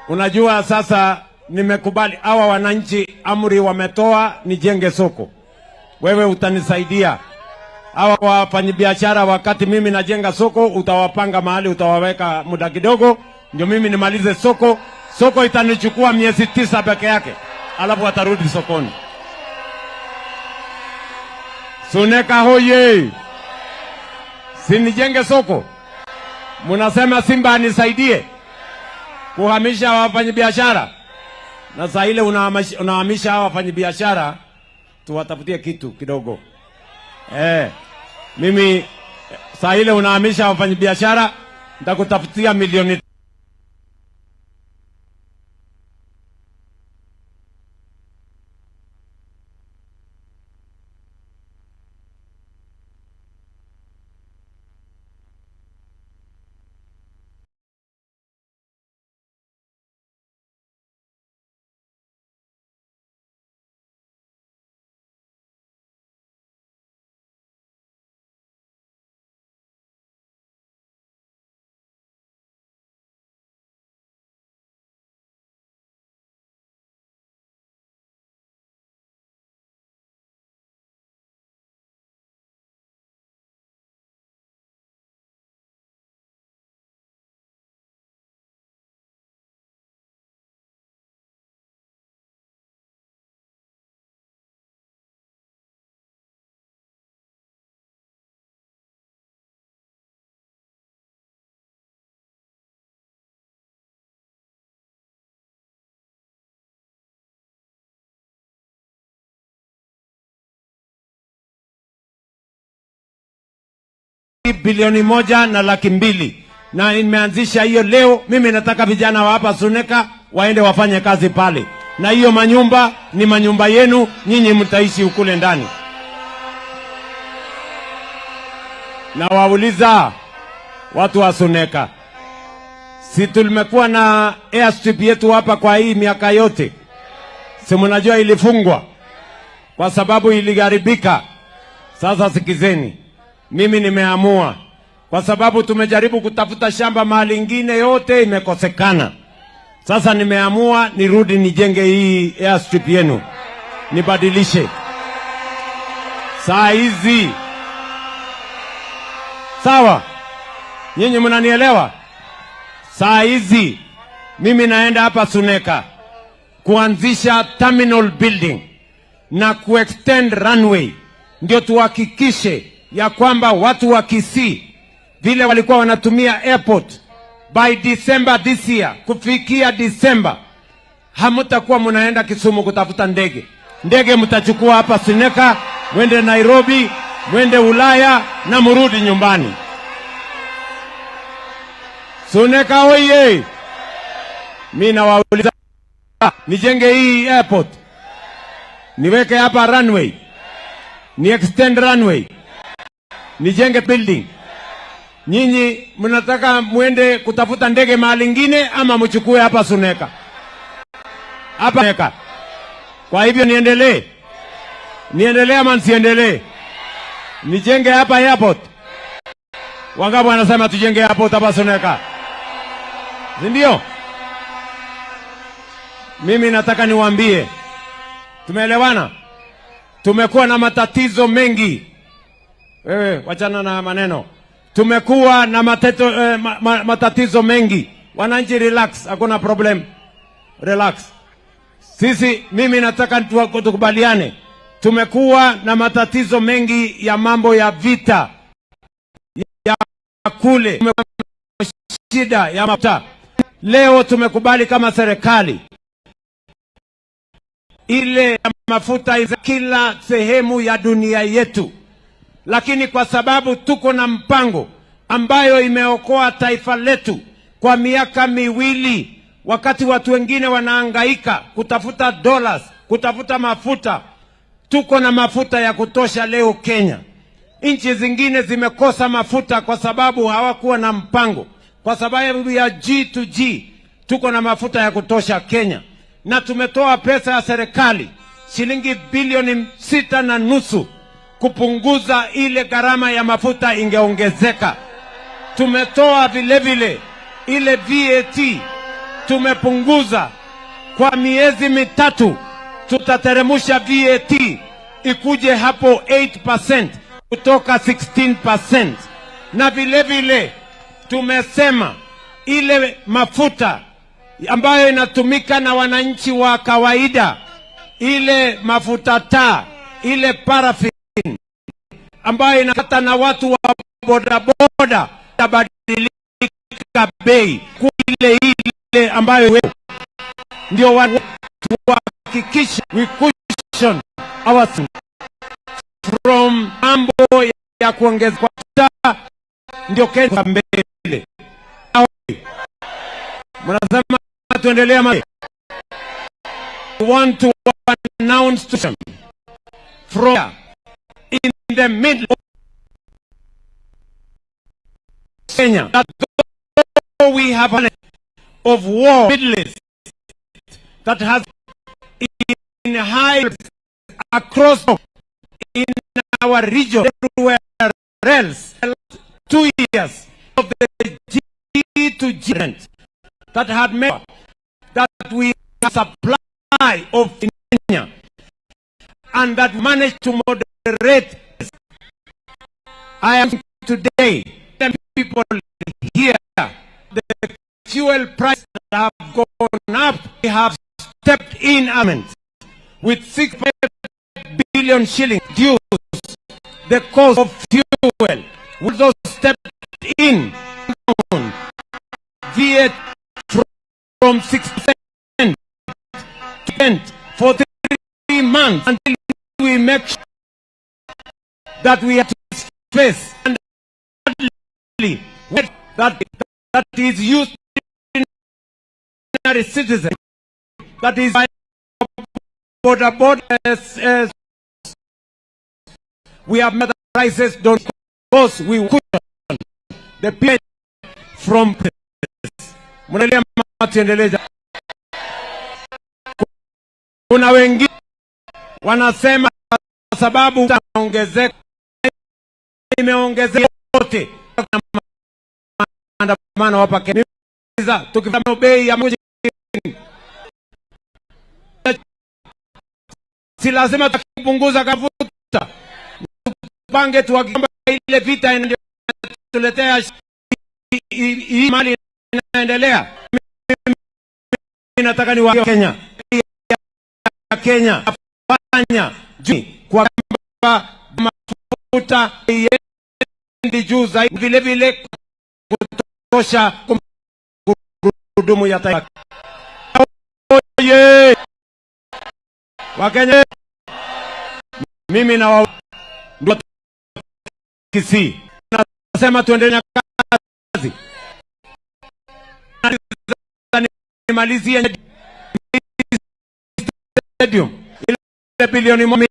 Unajua sasa nimekubali hawa wananchi amri wametoa nijenge soko. Wewe utanisaidia. Hawa wafanyabiashara wakati mimi najenga soko utawapanga mahali utawaweka muda kidogo ndio mimi nimalize soko. Soko itanichukua miezi 9 peke yake. Alafu watarudi sokoni. Suneka hoye. Sinijenge soko. Munasema Simba anisaidie kuhamisha wafanyabiashara. Na saa ile unahamisha hawa wafanyabiashara tuwatafutie kitu kidogo. Mimi saa ile unahamisha wafanyabiashara nitakutafutia milioni bilioni 1.2 na nimeanzisha hiyo leo. Mimi nataka vijana wa hapa Suneka waende wafanye kazi pale, na hiyo manyumba ni manyumba yenu, nyinyi mtaishi ukule ndani. Na wauliza watu wa Suneka, si tulimekuwa na airstrip yetu hapa kwa hii miaka yote? Si mnajua ilifungwa kwa sababu iliharibika. Sasa sikizeni, mimi nimeamua kwa sababu tumejaribu kutafuta shamba mahali ingine yote imekosekana. Sasa nimeamua nirudi nijenge hii airstrip yenu. Nibadilishe. Saa hizi. Sawa? Nyinyi mnanielewa? Saa hizi mimi naenda hapa Suneka kuanzisha terminal building na kuextend runway ndio tuhakikishe ya kwamba watu wa Kisii vile walikuwa wanatumia airport by December this year, kufikia December hamtakuwa mnaenda Kisumu kutafuta ndege. Ndege mtachukua hapa Suneka, mwende Nairobi, mwende Ulaya na mrudi nyumbani. Suneka oye! Mimi nawauliza, nijenge hii airport, niweke hapa runway, ni extend runway, nijenge building. Nyinyi mnataka muende kutafuta ndege mahali ingine ama mchukue hapa Suneka? Hapa Suneka. Kwa hivyo niendelee? Niendelee ama nisiendelee? Nijenge hapa airport? Wangapi wanasema tujenge airport hapa Suneka? Ndio? Mimi nataka niwaambie, tumeelewana? Tumekuwa na matatizo mengi. Wewe wachana na maneno. Tumekuwa na matatizo mengi. Wananchi relax, hakuna problem. Relax. Mimi nataka tukubaliane. Tumekuwa na matatizo mengi ya mambo ya vita. Ya kule. Shida ya mafuta. Leo tumekubali kama serikali ile mafuta ya kila sehemu ya dunia yetu. Lakini kwa sababu tuko na mpango ambayo imeokoa taifa letu kwa miaka miwili, wakati watu wengine wanahangaika kutafuta dollars, kutafuta mafuta, tuko na mafuta ya kutosha leo Kenya. Nchi zingine zimekosa mafuta kwa sababu hawakuwa na mpango. Kwa sababu ya G2G, tuko na mafuta ya kutosha Kenya. Na tumetoa pesa ya serikali, shilingi bilioni 6.5 kupunguza ile gharama ya mafuta ingeongezeka. Tumetoa vile vile ile VAT tumepunguza kwa miezi mitatu. Tutateremusha VAT ikuje hapo 8% kutoka 16%. Na vile vile tumesema ile mafuta ambayo inatumika na wananchi wa kawaida, ile mafuta taa, ile paraffin ambayo inakata na watu wa bodaboda, tabadilika bei kule ile ambayo ndio watu hakikisha we cushion our from mambo ya kuongeza kwa ndio kesa mbele. Mnasema tuendelee mbele. We want to announce to them from in the middle of Kenya that we have a of war Middle East that has in high across in our region everywhere else 2 years of the G2G that had made that we have supply of Kenya and that managed to moderate. I am today people here the fuel prices have gone up. We have stepped in with 6 billion shillings dues the cost of fuel. We also stepped in VAT from 6% to 10% for 3 months until we make sure that we have to face and that is used in ordinary citizens, that is by border we have met the prices don't cause we cushion the pay from Munalia matiendeleza. Kuna wengi wanasema sababu itaongezeka imeongezeka yote maandamano hapa Kenya. Tukifanya bei ya moja si lazima tupunguza kafuta. Tupange tuakimba ile vita inatuletea hii mali inaendelea. Nataka ni wa Kenya fanya juu kwa mafuta yendi juu zaidi vile vile kutosha kudumu ya taifa. Oye Wakenya, mimi na wa Kisii nasema tuendelee kazi. Nimalizie stadium ile bilioni moja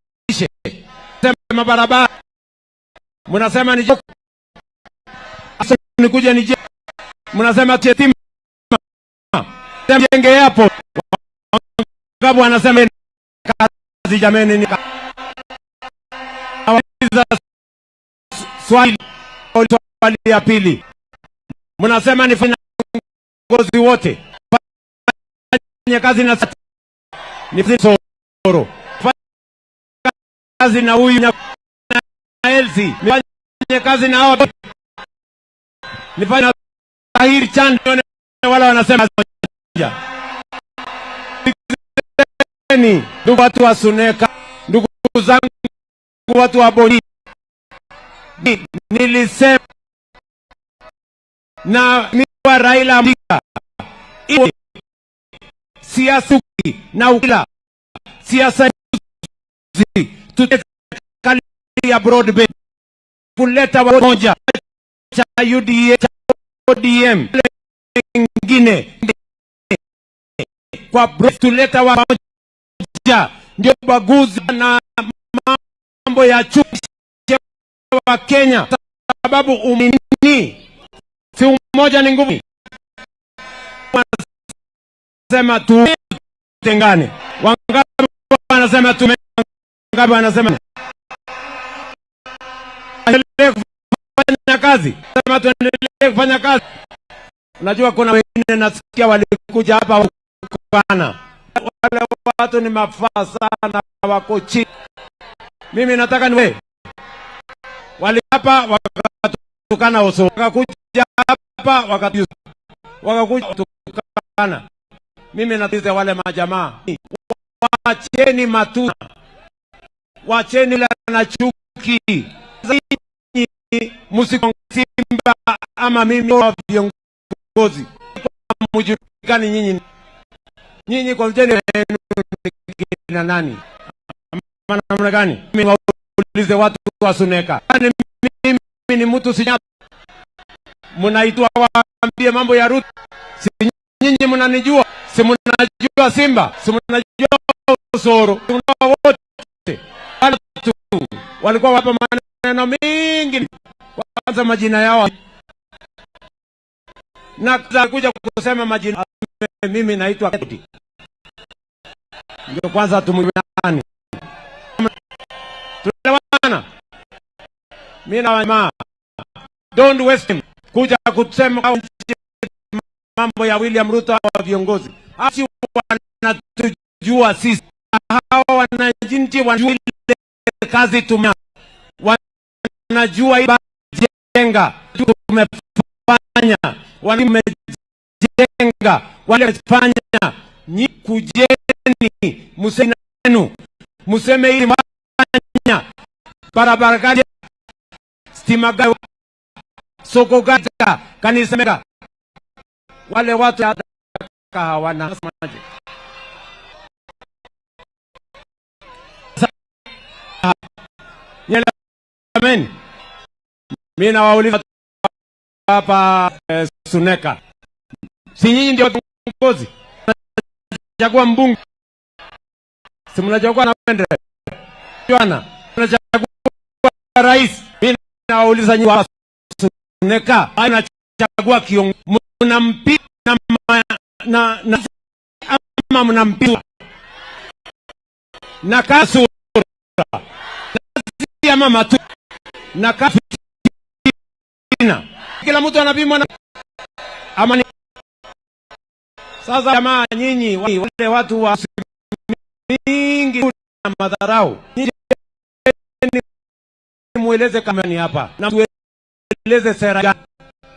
sema barabara. Mnasema ni asa nikuja nije. Mnasema tetima jenge hapo. Ngabu anasema kazi jameni ni swali ya pili. Mnasema ni fanya ngozi wote fanya kazi na ni soro kazi na huyu na Elsi nifanye kazi na wote nifanye Tahir Chande wala wanasema ndugu watu wa Suneka, ndugu zangu watu wa Boni, nilisema na miwa Raila Amika siasa na ukila siasa tutekali ya broadband kuleta wamoja cha UDA cha ODM ingine kwa tuleta wamoja ndio baguzi na mambo ya chuki wa Kenya sababu umini si umoja ni nguvu. Wanasema tutengane. Wangapi wanasema wangapi wanasema tuendelee kufanya kazi. Wanasema tuendelee kufanya kazi. Unajua kuna wengine nasikia walikuja hapa wakana. Wale watu ni mafaa sana wako chini. Mimi nataka niwe. Wali hapa wakatukana Osoro. Wakakuja hapa wakakuja tukana. Mimi natuliza wale majamaa. Wacheni matuna. Wacheni la na chuki. Msikonge Simba ama mimi wa viongozi. Mjulikani nyinyi. Nyinyi kwa mjeni na nani? Maana namna gani? Mimi waulize watu wa Suneka. Mimi ni mtu sinya. Mnaitwa waambie mambo ya Ruto. Si nyinyi mnanijua? Si mnajua Simba? Si mnajua Osoro? Tunao wote. Watu walikuwa hapa maneno mengi. Kwanza majina yao. Na kuja kusema majina. Mimi naitwa Keti. Ndio kwanza tumuiane. Tuelewana. Mimi na jamaa. Don't waste him. Kuja kusema mambo ya William Ruto wa viongozi. Hasi wanatujua sisi. Hao wananchi wanajua kazi tumia. Wanajua jenga tumefanya. Walimejenga, walimefanya. Nyi kujeni musenu. Museme hili mafanya. Barabara gani? Stima gani? Soko gani? Kanisa mega. Wale watu hawana semaje. Amen. Mimi nawauliza hapa Suneka. Si nyinyi ndio viongozi? Mnachagua mbunge. Si mnachagua na wende. Bwana, mnachagua rais. Mimi nawauliza nyinyi wa Suneka, mnachagua kiongozi. Mnampiga na ama mnampiga na kasura. Na mama tu na kafina. Kila mtu anapimwa na ama ni. Sasa jamaa nyinyi wale watu wa mingi na madharau. Nyinyi mueleze kama ni hapa na tueleze sera gani.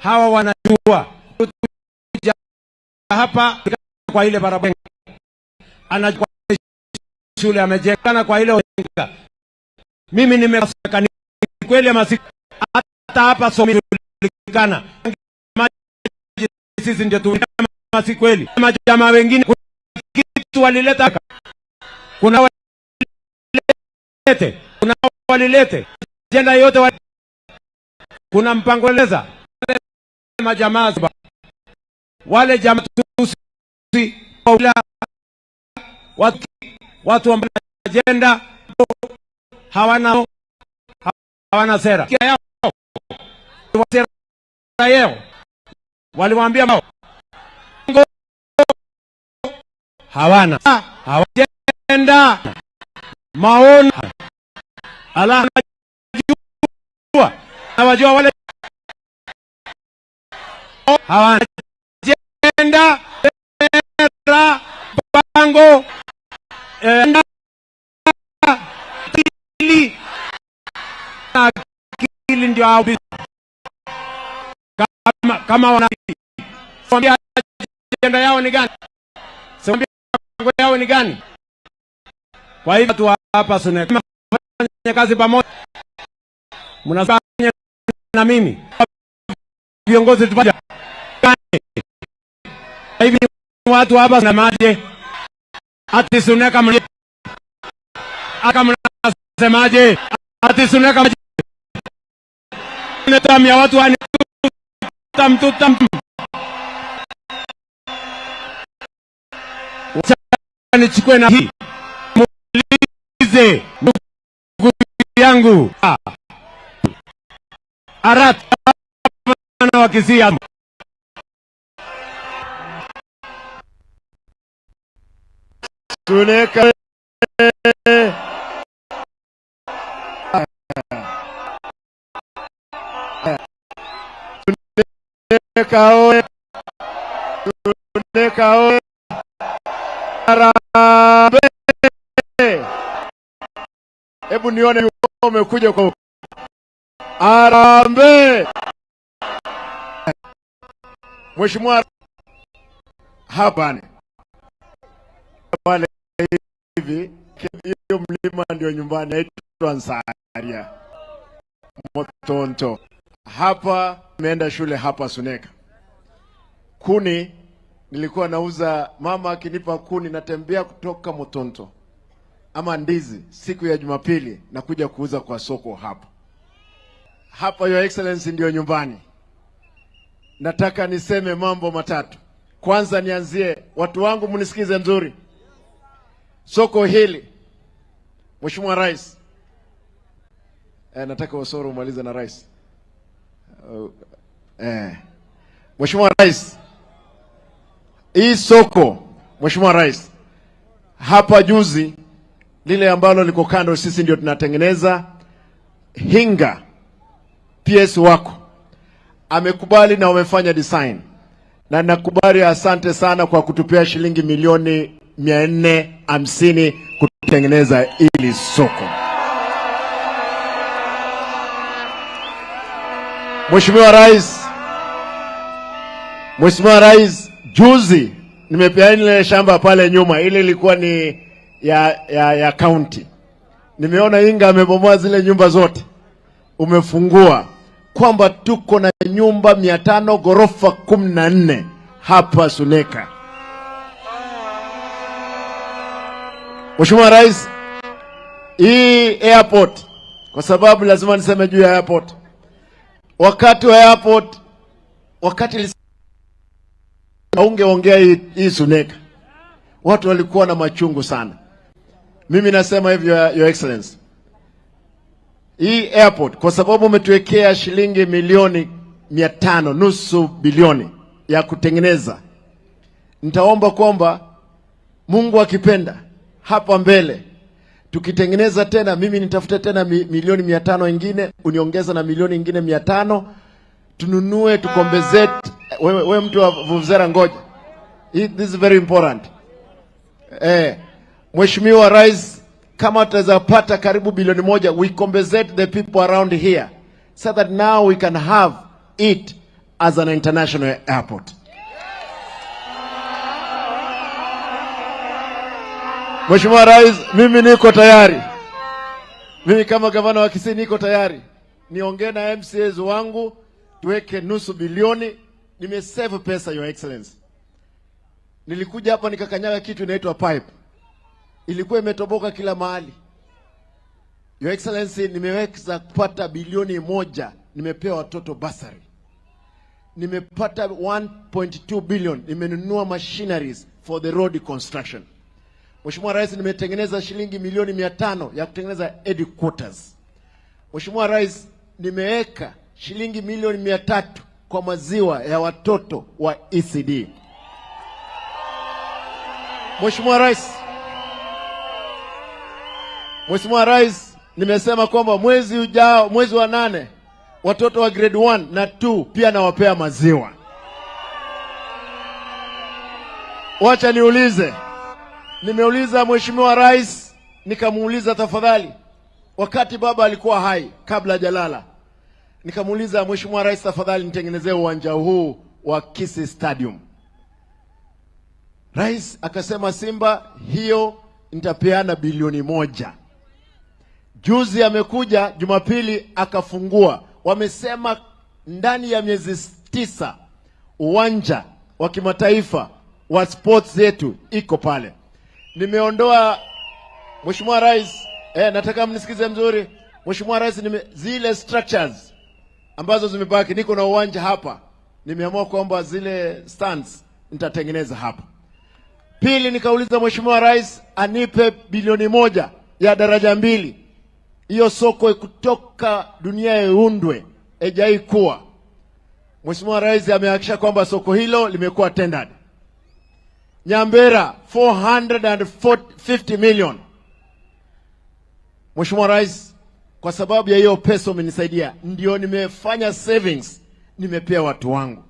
Hawa wanajua hapa kwa ile barabara. Anajua shule amejengana kwa ile ojenga. Mimi nimesaka ni kweli ama si hata hapa somi tulikana. Sisi ndio tu kama si kweli. Jamaa wengine kitu walileta. Kuna walilete. Jenda yote kuna mpango leza. Majamaa wale jamaa watu ambao ajenda hawana sera. Sera yao waliwaambia hawana hawajenda maoni ala najua hawajua wale hawana jenda sera pango akili ndio au kama wana kwambia ajenda yao ni gani? Sio yao ni gani? Kwa hivyo tu hapa Suneka fanya kazi pamoja. Mnafanya na mimi viongozi tupaja. Hivi watu hapa na maji ati Suneka mli kama mnasemaje ati Suneka maji netamia watu wani tutam nichukue na hii muulize ndugu yangu Arat na wakisia Suneka Suneka Suneka Harambee. Hebu nione umekuja kwa Harambee. Mheshimiwa hapa pale hivi, hiyo mlima ndio nyumbani, naitwa Nsaria Motonto. Hapa nimeenda shule hapa Suneka. Kuni nilikuwa nauza, mama akinipa kuni natembea kutoka Motonto ama ndizi siku ya Jumapili na kuja kuuza kwa soko hapa. Hapa Your Excellency ndio nyumbani. Nataka niseme mambo matatu. Kwanza nianzie, watu wangu mnisikize mzuri. Soko hili Mheshimiwa Rais, nataka Osoro umalize na Rais. Mheshimiwa Rais, hii soko Mheshimiwa Rais, hapa juzi lile ambalo liko kando sisi ndio tunatengeneza. Hinga PS wako amekubali na wamefanya design, na nakubali, asante sana kwa kutupea shilingi milioni 450 kutengeneza hili soko. Mheshimiwa Rais, juzi nimepeana ile shamba pale nyuma, ile ilikuwa ni ya county. Nimeona Inga amebomoa zile nyumba zote, umefungua kwamba tuko na nyumba 500 ghorofa 14 hapa Suneka. Mheshimiwa Rais, hii airport, kwa sababu lazima niseme juu ya airport. Wakati wa airport, wakati ungeongea hii Suneka, watu walikuwa na machungu sana. Mimi nasema hivyo, Your Excellency, hii airport kwa sababu umetuwekea shilingi milioni 500, nusu bilioni ya kutengeneza, nitaomba kwamba Mungu akipenda hapa mbele tukitengeneza tena, mimi nitafuta tena milioni 500 ingine, uniongeza na milioni ingine 500, tununue tukombezete. Wewe mtu wa Vuvuzera, ngoja, this is very important. Mheshimiwa Rais, kama tutaweza pata karibu bilioni 1, we compensate the people around here so that now we can have it as an international airport. Mheshimiwa Rais, mimi niko tayari. Mimi kama gavana wa Kisii niko tayari. Niongee na MCAs wangu tuweke nusu bilioni. Nimesave pesa, Your Excellency. Nilikuja hapa nikakanyaga kitu inaitwa pipe. Ilikuwa imetoboka kila mahali. Your Excellency, nimeweza kupata bilioni 1, nimepewa watoto basari. Nimepata 1.2 billion, nimenunua machineries for the road construction. Mheshimiwa Rais, nimetengeneza shilingi milioni 500 ya kutengeneza headquarters. Mheshimiwa Rais, nimeweka shilingi milioni 300 kwa maziwa ya watoto wa ECD. Mheshimiwa Rais, nimesema kwamba mwezi ujao, mwezi wa 8, watoto wa grade 1 na 2 pia nawapea maziwa. Wacha niulize, nimeuliza Mheshimiwa Rais, nikamuuliza tafadhali, wakati baba alikuwa hai kabla hajalala, nikamuuliza Mheshimiwa Rais, tafadhali nitengenezee uwanja huu wa Kisii Stadium. Rais akasema, Simba, hiyo nitapeana bilioni 1. Juzi amekuja Jumapili akafungua. Wamesema ndani ya miezi 9 uwanja wa kimataifa wa sports yetu iko pale. Nimeondoa, Mheshimiwa Rais, nataka mnisikize mzuri. Mheshimiwa Rais, zile structures ambazo zimebaki, niko na uwanja hapa, nimeamua kwamba zile stands nitatengeneza hapa. Pili, nikauliza Mheshimiwa Rais anipe bilioni 1 ya daraja 2. Hiyo soko kutoka dunia iundwe, ejai kuwa. Mheshimiwa Rais amehakikisha kwamba soko hilo limekuwa tendered. Nyambera 450 million. Mheshimiwa Rais, kwa sababu ya hiyo pesa umenisaidia, ndio nimefanya savings, nimepea watu wangu.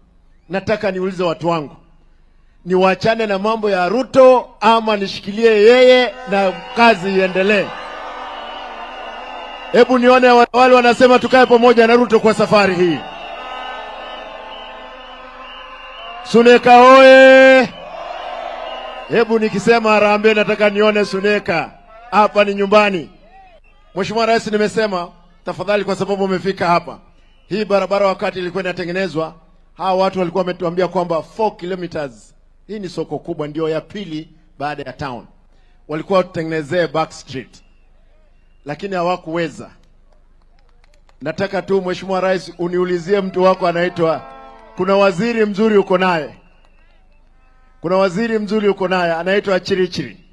Nataka niulize watu wangu, niwachane na mambo ya Ruto ama nishikilie yeye na kazi iendelee? Hebu nione wale wanasema tukae pamoja na Ruto kwa safari hii. Suneka hoye! Hebu nikisema harambee nataka nione Suneka. Hapa ni nyumbani. Mheshimiwa Rais, nimesema tafadhali, kwa sababu umefika hapa. Hii barabara wakati ilikuwa inatengenezwa, hawa watu walikuwa wametuambia kwamba 4 kilometers. Hii ni soko kubwa, ndio ya pili baada ya town. Walikuwa tutengenezee back street, lakini hawakuweza. Nataka tu Mheshimiwa Rais uniulizie mtu wako anaitwa, kuna waziri mzuri uko naye. Kuna waziri mzuri uko naye anaitwa Chirichiri.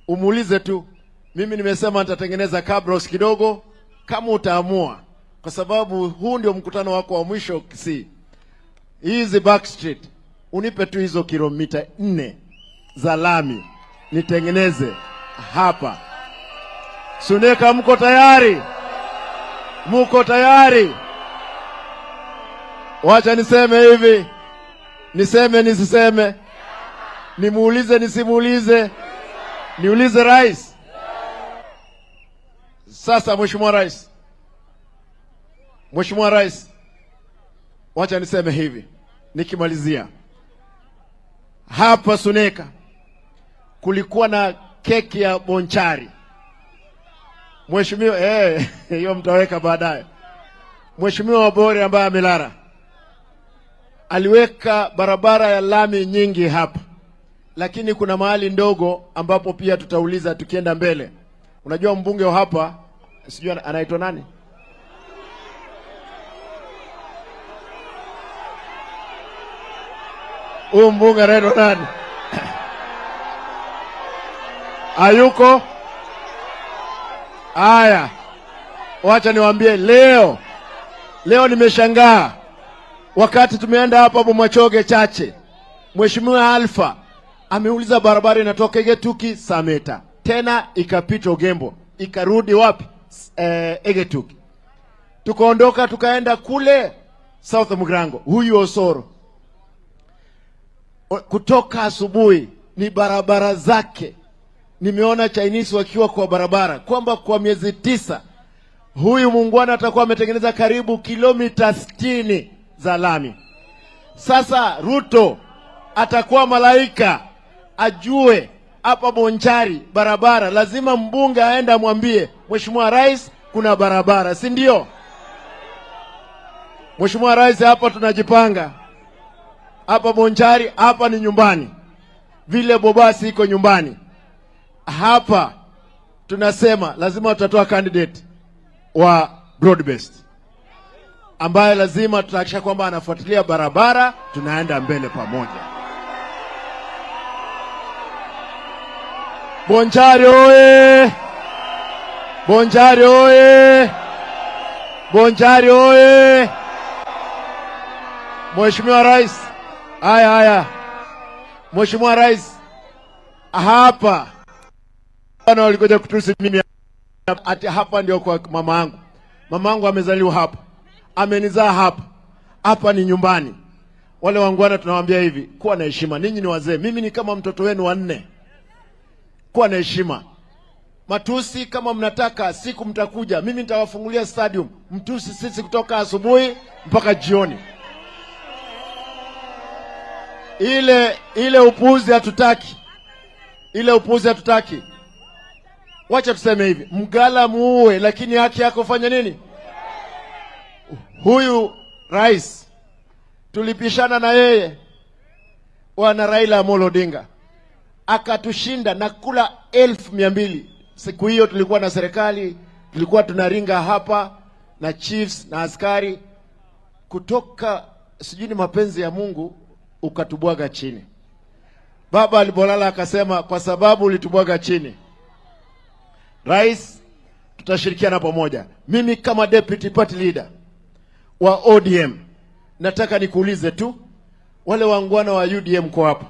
Umuulize tu, mimi nimesema nitatengeneza kabros kidogo kama utaamua, kwa sababu huu ndio mkutano wako wa mwisho Kisii. Hizi back street unipe tu hizo kilomita 4 za lami nitengeneze hapa. Suneka, mko tayari? Mko tayari? Wacha niseme hivi, niseme nisiseme, nimuulize nisimuulize, niulize Rais. Sasa Mheshimiwa Rais, Mheshimiwa Rais, wacha niseme hivi nikimalizia. Hapa Suneka kulikuwa na keki ya bonchari. Mheshimiwa hiyo mtaweka baadaye. Mheshimiwa Wabori ambaye amelara aliweka barabara ya lami nyingi hapa, lakini kuna mahali ndogo ambapo pia tutauliza tukienda mbele. Unajua mbunge wa hapa sijui anaitwa nani? Mbunge anaitwa nani? Ayuko? Aya, wacha niwaambie leo nimeshangaa. Wakati tumeenda hapa Bomachoge chache, Mheshimiwa Alpha ameuliza barabara inatoka Egetuki Sameta, tena ikapita Ogembo, ikarudi wapi? Egetuki. Tukaondoka tukaenda kule South Mugrango, huyu Osoro. Kutoka asubuhi ni barabara zake. Nimeona Chinese wakiwa kwa barabara kwamba kwa miezi 9 huyu muungwana atakuwa ametengeneza karibu kilomita 60 za lami. Sasa Ruto atakuwa malaika, ajue hapa Bonchari barabara lazima mbunge aende amwambie Mheshimiwa Rais kuna barabara, si ndio? Mheshimiwa Rais, hapa tunajipanga. Hapa Bonchari, hapa ni nyumbani. Vile Bobasi iko nyumbani. Hapa tunasema lazima tutatoa candidate wa broad based, ambaye lazima tutahakisha kwamba anafuatilia barabara, tunaenda mbele pamoja. Bonchari oye! Bonchari oye! Bonchari oye! Mheshimiwa Rais, haya. Mheshimiwa Rais, hapa bwana walikuja kutusi mimi ati hapa ndio kwa mama yangu. Mama yangu amezaliwa hapa, amenizaa hapa. Hapa ni nyumbani. Wale wangwana tunawaambia hivi, kuwa na heshima. Ninyi ni wazee, mimi ni kama mtoto wenu wa 4. Kuwa na heshima. Matusi kama mnataka, siku mtakuja mimi nitawafungulia stadium, mtusi sisi kutoka asubuhi mpaka jioni. Ile upuzi hatutaki. Ile upuzi hatutaki. Wacha tuseme hivi, mgala muue, lakini haki yako fanya nini? Huyu rais tulipishana na yeye wana Raila Amolo Odinga, akatushinda na kula 1200. Siku hiyo tulikuwa na serikali, tulikuwa tunaringa hapa na chiefs na askari kutoka, sijui ni mapenzi ya Mungu, ukatubwaga chini. Baba alibolala akasema, kwa sababu ulitubwaga chini, Rais, tutashirikiana pamoja. Mimi kama deputy party leader wa ODM nataka nikuulize tu, wale wangwana wa UDM kwa hapa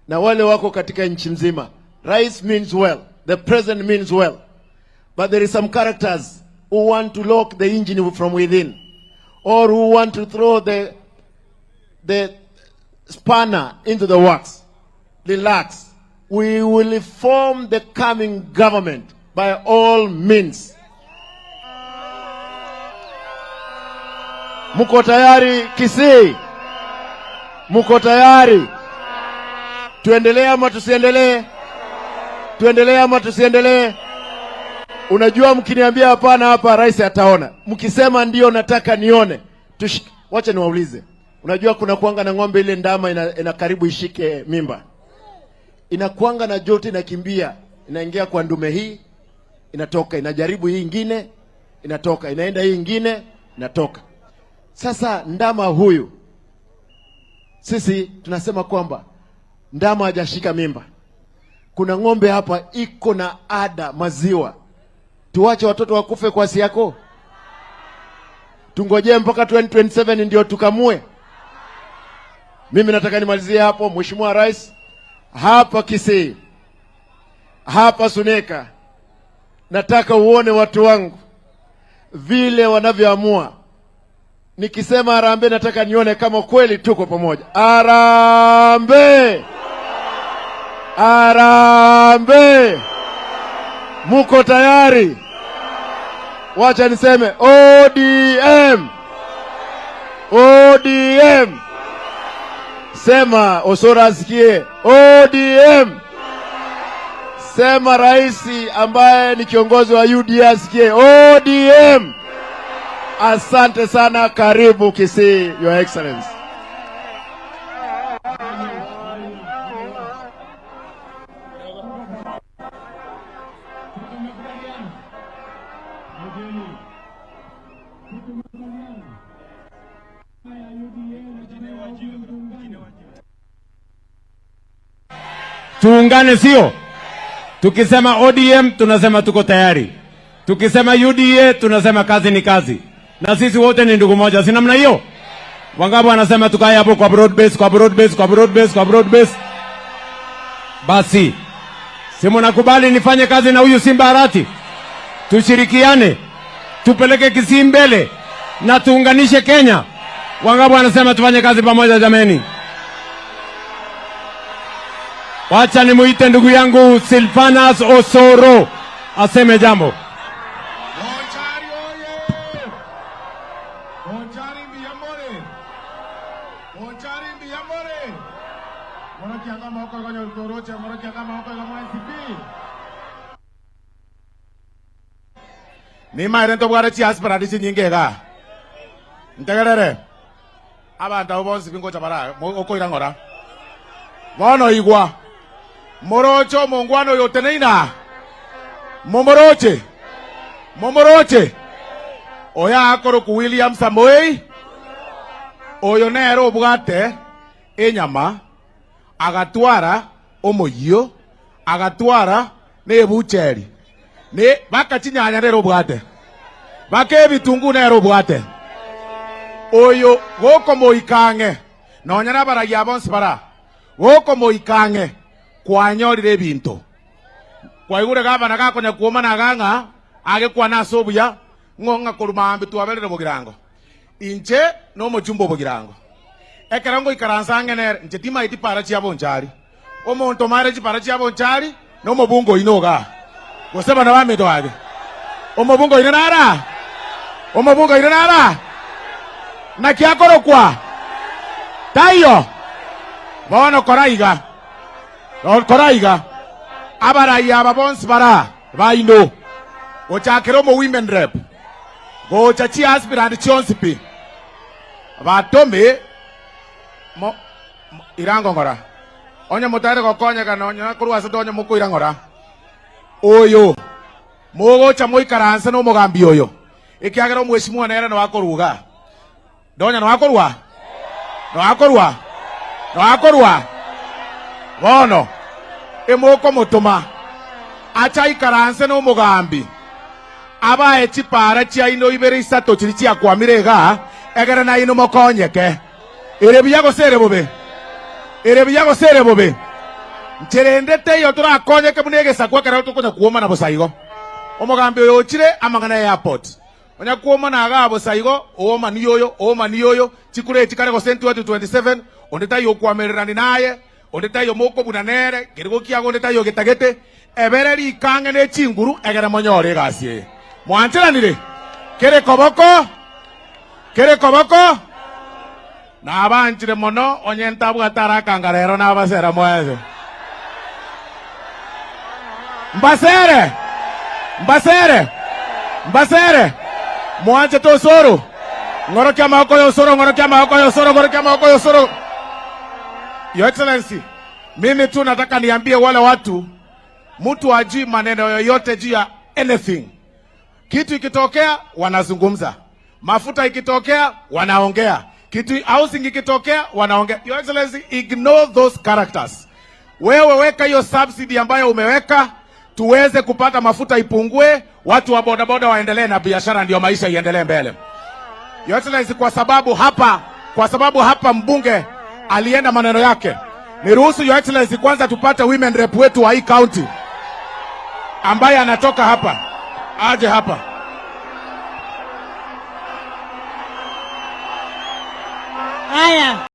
na wale wako katika nchi mzima, Rais means well, the president means well, but there is some characters who want to lock the engine from within, or who want to throw spanner into the works. Relax. We will reform the coming government by all means. Muko tayari Kisii? Muko tayari? Tuendelee ama tusiendelee? Tuendelee ama tusiendelee? Unajua mkiniambia hapana hapa rais ataona. Mkisema ndio nataka nione. Wacha niwaulize. Unajua kuna kuanga na ng'ombe ile ndama ina karibu ishike mimba. Inakuanga na joto inakimbia, inaingia kwa ndume hii, inatoka, inajaribu hii ingine, inatoka, inaenda hii ingine, inatoka. Sasa ndama huyu sisi tunasema kwamba ndama hajashika mimba. Kuna ng'ombe hapa iko na ada maziwa. Tuache watoto wakufe kwa asi yako? Tungojee mpaka 2027 ndio tukamue? Mimi nataka nimalizie hapo. Mheshimiwa Rais, hapa Kisii, hapa Suneka, nataka uone watu wangu vile wanavyoamua. Nikisema harambee nataka nione kama kweli tuko pamoja. Harambee! Harambee! Muko tayari? Wacha niseme ODM! ODM! Sema Osoro asikie. ODM! Sema rais ambaye ni kiongozi wa UDA asikie. ODM! Asante sana, karibu Kisii, Your Excellency. Tuungane sio? Tukisema ODM tunasema tuko tayari. Tukisema UDA tunasema kazi ni kazi. Na sisi wote ni ndugu moja, si namna hiyo? Wangapi wanasema tukae hapo kwa broad base, kwa broad base, kwa broad base, kwa broad base? Basi si mnakubali nifanye kazi na huyu Simba Arati? Tushirikiane, tupeleke Kisii mbele na tuunganishe Kenya. Wangapi wanasema tufanye kazi pamoja jameni? Wacha nimuite ndugu yangu Silvanus Osoro aseme jambo. Ni mairento bwara chi aspirant chi nyingega. Ntegerere. Abanda obonsi bingo chabara okoira ngora. Wono igwa. Morocho mongwano yoteneina. Momoroche. Momoroche. Oya akoro ku William Samoei. Oyo nero bwate enyama agatwara omoyio agatwara ne bucheri. Ne baka chinyanya rero bwate. Bake bitungu nero bwate. Oyo goko moikange. Nonyana baragia bonsi bara. Goko moikange kwanyorire bintu. Kwa igure gabana gakonya kuoma na ganga age kwa naso buya ngonga kurumambi tuabelere mugirango. Inche no mojumbo mugirango. Ekerango ikaransange nere nche tima iti para chia bonchari. Omonto mare chi para chia bonchari no mobungo inoga. Goseba na wame doage. Omobungo inara. Omobungo inara. Na kiakoro kwa. Tayo. Bono koraiga. Koraiga. Abara ya babons bara. Baino. Ochakero mo women rep. Go chachi aspirant chionsipi. Batome mo irango ngora. Onya motare ko konya kana onya kurwa se donya moko irangora. Oyo. Mogo chamoi karansa no mogambi oyo. Ikiagero mheshimiwa nera no akoruga. Donya no akorwa. No akorwa. No akorwa. Bono. Emoko motoma. Acha ikaransa no mogambi. Aba echipara chia ino ibere isato chirichi akwamirega. Egera na ino mokonyeke. Erebiyago sere bobe. Erebiyago sere bobe. Ncherendete yo tora akonyeke munege sakwa kara tukonya kuoma na bosaigo. Omogambi oyo chire amangana airport. Onya kuoma na aga bosaigo, ooma ni yoyo, chikure chikare go sent 2027, ondetayo kwamererani naye ondetayo moko bunanere kirigo kiago ondetayo getagete ebereri kange ne chinguru egere monyore gasie mwanchiranire kere koboko na abanchire mono onyenta bwatara kangarero na basera mweze mbasere mwanche to soro ngorokia maoko yo soro. Your Excellency, mimi tu nataka niambie wale watu, mtu ajui maneno yoyote juu ya anything. Kitu ikitokea wanazungumza, mafuta ikitokea wanaongea, kitu housing ikitokea wanaongea. Your Excellency, ignore those characters. Wewe weka hiyo subsidy ambayo umeweka, tuweze kupata mafuta ipungue, watu wa bodaboda waendelee na biashara, ndio maisha iendelee mbele. Your Excellency, kwa sababu hapa mbunge alienda maneno yake, niruhusu Your Excellency kwanza tupate women rep wetu wa hii county ambaye anatoka hapa, aje hapa. Haya,